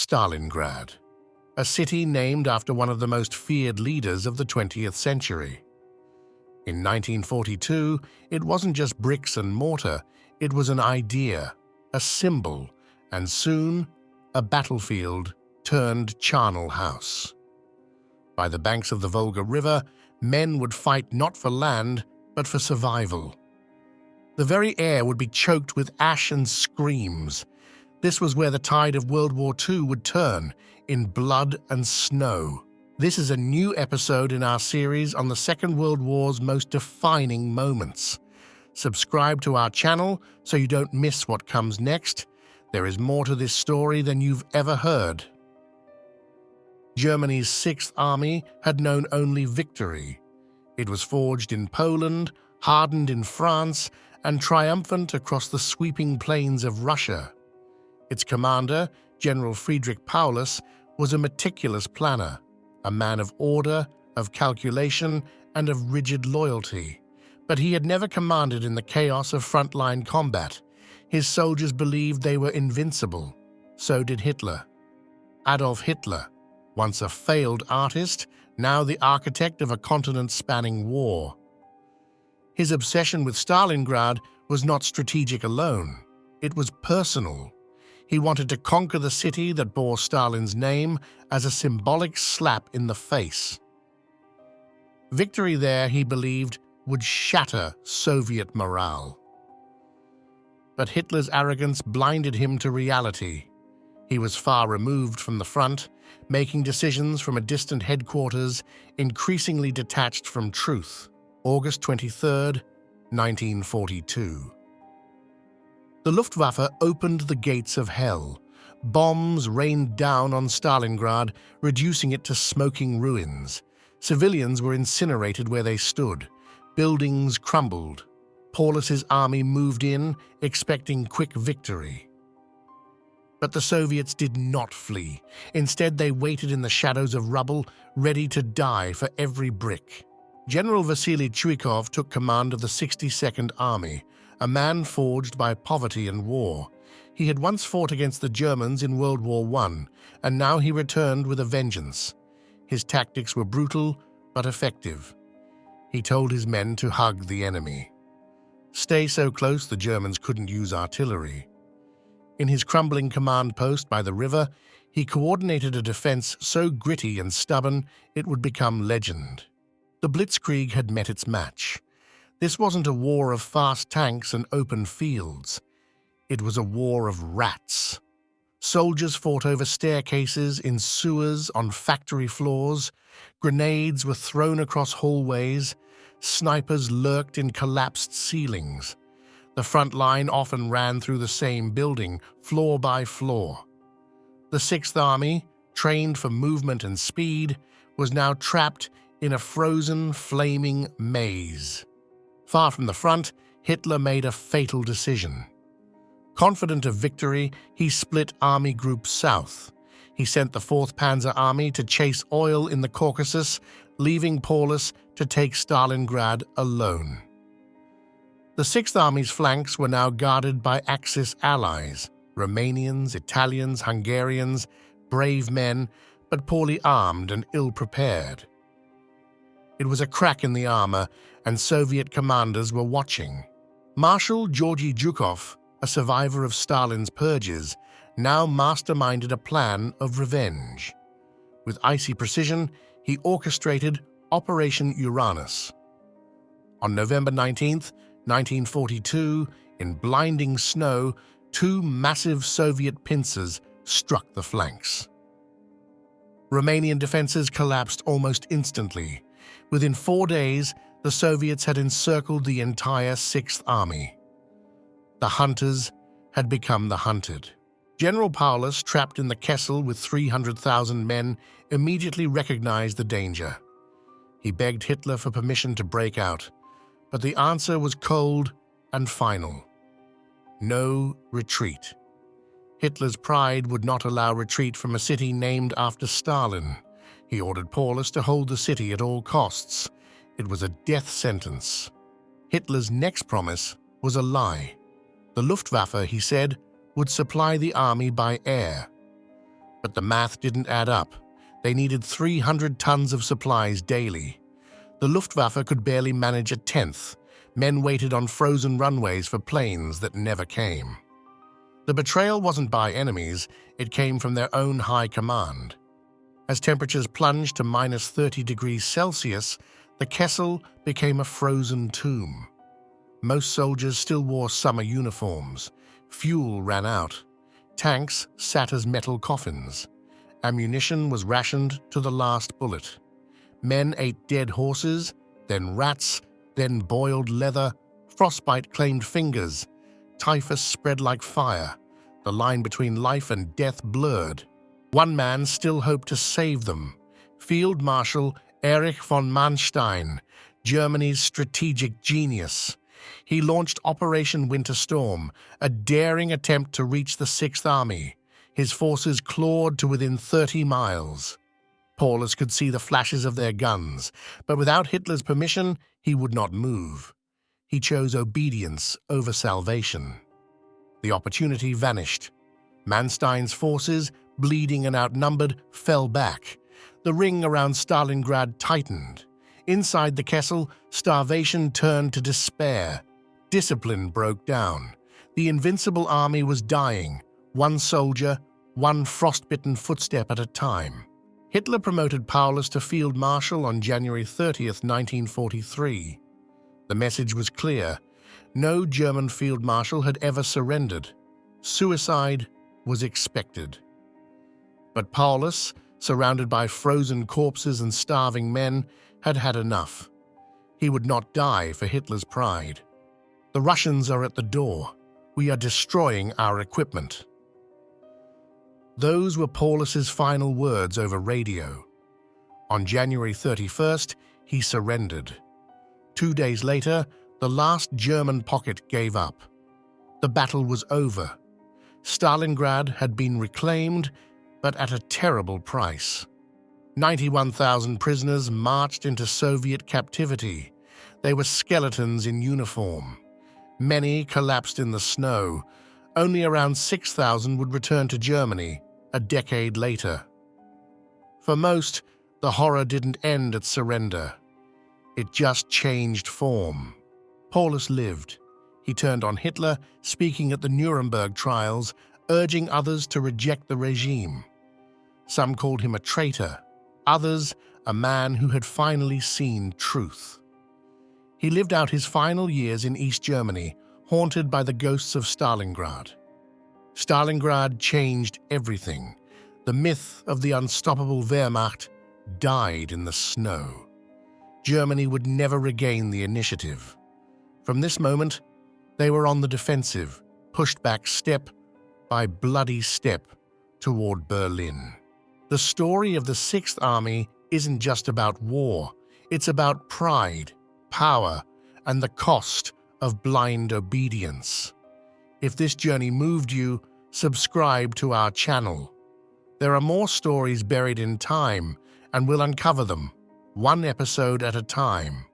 Stalingrad, a city named after one of the most feared leaders of the 20th century. In 1942, it wasn't just bricks and mortar, it was an idea, a symbol, and soon, a battlefield turned charnel house. By the banks of the Volga River, men would fight not for land, but for survival. The very air would be choked with ash and screams. This was where the tide of World War II would turn, in blood and snow. This is a new episode in our series on the Second World War's most defining moments. Subscribe to our channel so you don't miss what comes next. There is more to this story than you've ever heard. Germany's Sixth Army had known only victory. It was forged in Poland, hardened in France, and triumphant across the sweeping plains of Russia. Its commander, General Friedrich Paulus, was a meticulous planner, a man of order, of calculation, and of rigid loyalty. But he had never commanded in the chaos of frontline combat. His soldiers believed they were invincible. So did Hitler. Adolf Hitler, once a failed artist, now the architect of a continent-spanning war. His obsession with Stalingrad was not strategic alone. It was personal. He wanted to conquer the city that bore Stalin's name as a symbolic slap in the face. Victory there, he believed, would shatter Soviet morale. But Hitler's arrogance blinded him to reality. He was far removed from the front, making decisions from a distant headquarters, increasingly detached from truth. August 23, 1942. The Luftwaffe opened the gates of hell. Bombs rained down on Stalingrad, reducing it to smoking ruins. Civilians were incinerated where they stood. Buildings crumbled. Paulus's army moved in, expecting quick victory. But the Soviets did not flee. Instead, they waited in the shadows of rubble, ready to die for every brick. General Vasily Chuikov took command of the 62nd Army, a man forged by poverty and war. He had once fought against the Germans in World War I, and now he returned with a vengeance. His tactics were brutal, but effective. He told his men to hug the enemy. Stay so close the Germans couldn't use artillery. In his crumbling command post by the river, he coordinated a defense so gritty and stubborn it would become legend. The Blitzkrieg had met its match. This wasn't a war of fast tanks and open fields. It was a war of rats. Soldiers fought over staircases, in sewers, on factory floors. Grenades were thrown across hallways. Snipers lurked in collapsed ceilings. The front line often ran through the same building, floor by floor. The Sixth Army, trained for movement and speed, was now trapped in a frozen, flaming maze. Far from the front, Hitler made a fatal decision. Confident of victory, he split Army Group South. He sent the 4th Panzer Army to chase oil in the Caucasus, leaving Paulus to take Stalingrad alone. The Sixth Army's flanks were now guarded by Axis allies, Romanians, Italians, Hungarians, brave men, but poorly armed and ill-prepared. It was a crack in the armor, and Soviet commanders were watching. Marshal Georgy Zhukov, a survivor of Stalin's purges, now masterminded a plan of revenge. With icy precision, he orchestrated Operation Uranus. On November 19, 1942, in blinding snow, 2 massive Soviet pincers struck the flanks. Romanian defenses collapsed almost instantly. Within 4 days, the Soviets had encircled the entire Sixth Army. The hunters had become the hunted. General Paulus, trapped in the Kessel with 300,000 men, immediately recognized the danger. He begged Hitler for permission to break out, but the answer was cold and final. No retreat. Hitler's pride would not allow retreat from a city named after Stalin. He ordered Paulus to hold the city at all costs. It was a death sentence. Hitler's next promise was a lie. The Luftwaffe, he said, would supply the army by air. But the math didn't add up. They needed 300 tons of supplies daily. The Luftwaffe could barely manage a tenth. Men waited on frozen runways for planes that never came. The betrayal wasn't by enemies, it came from their own high command. As temperatures plunged to minus 30 degrees Celsius, the Kessel became a frozen tomb. Most soldiers still wore summer uniforms. Fuel ran out. Tanks sat as metal coffins. Ammunition was rationed to the last bullet. Men ate dead horses, then rats, then boiled leather. Frostbite claimed fingers. Typhus spread like fire. The line between life and death blurred. One man still hoped to save them. Field Marshal Erich von Manstein, Germany's strategic genius. He launched Operation Winter Storm, a daring attempt to reach the Sixth Army. His forces clawed to within 30 miles. Paulus could see the flashes of their guns, but without Hitler's permission, he would not move. He chose obedience over salvation. The opportunity vanished. Manstein's forces, bleeding and outnumbered, fell back. The ring around Stalingrad tightened. Inside the Kessel, starvation turned to despair. Discipline broke down. The Invincible Army was dying, one soldier, one frostbitten footstep at a time. Hitler promoted Paulus to Field Marshal on January 30th, 1943. The message was clear. No German Field Marshal had ever surrendered. Suicide was expected. But Paulus, surrounded by frozen corpses and starving men, had had enough. He would not die for Hitler's pride. The Russians are at the door. We are destroying our equipment. Those were Paulus's final words over radio. On January 31st, he surrendered. 2 days later, the last German pocket gave up. The battle was over. Stalingrad had been reclaimed, but at a terrible price. 91,000 prisoners marched into Soviet captivity. They were skeletons in uniform. Many collapsed in the snow. Only around 6,000 would return to Germany a decade later. For most, the horror didn't end at surrender. It just changed form. Paulus lived. He turned on Hitler, speaking at the Nuremberg trials, urging others to reject the regime. Some called him a traitor, others a man who had finally seen truth. He lived out his final years in East Germany, haunted by the ghosts of Stalingrad. Stalingrad changed everything. The myth of the unstoppable Wehrmacht died in the snow. Germany would never regain the initiative. From this moment, they were on the defensive, pushed back step by bloody step toward Berlin. The story of the Sixth Army isn't just about war. It's about pride, power, and the cost of blind obedience. If this journey moved you, subscribe to our channel. There are more stories buried in time, and we'll uncover them, one episode at a time.